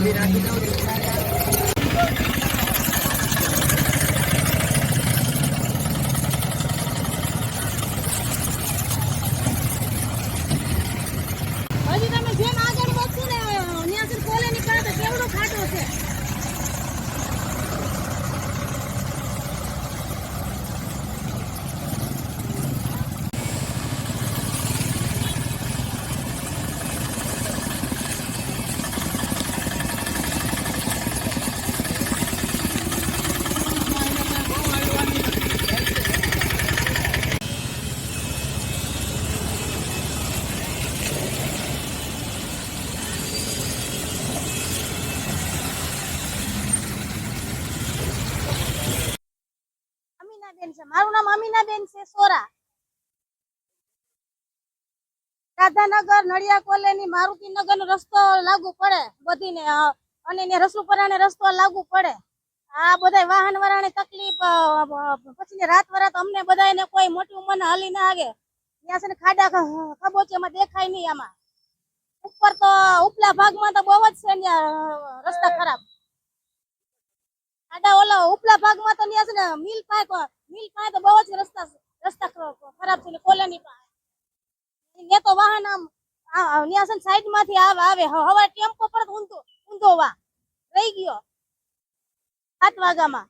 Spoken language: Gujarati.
તમે જેમ આગળ વધશો ને ત્યાં સુધી કોલેની પાસે કેવડો ખાટો છે. મારું નામ અમીનાબેન છે સોરા. રાધાનગર નડિયા કોલોની મારુતિનગર નો રસ્તો લાગુ પડે બધીને, અને ને રસુપરાને રસ્તો લાગુ પડે. આ બધા વાહન વાળાને તકલીફ, પછી રાત વરાત અમને બધાને કોઈ મોટી ઉંમર હાલી ના આગે. ત્યાં છે ને ખાડા ખબોચિયામાં દેખાય નહીં. આમાં ઉપર તો ઉપલા ભાગમાં તો બહુ જ છે રસ્તા ખરાબ. ખાડા ઓલા ઉપલા ભાગમાં તો ત્યાં છે ને મિલ પાસે તો બહુ જ રસ્તા ખરાબ છે. કોલોની પાસે ને તો વાહન આમ ત્યાં છે ને સાઈડ માંથી આવે. હવે ટેમ્પો પણ ઊંધો રહી ગયો 7 વાગ્યામાં.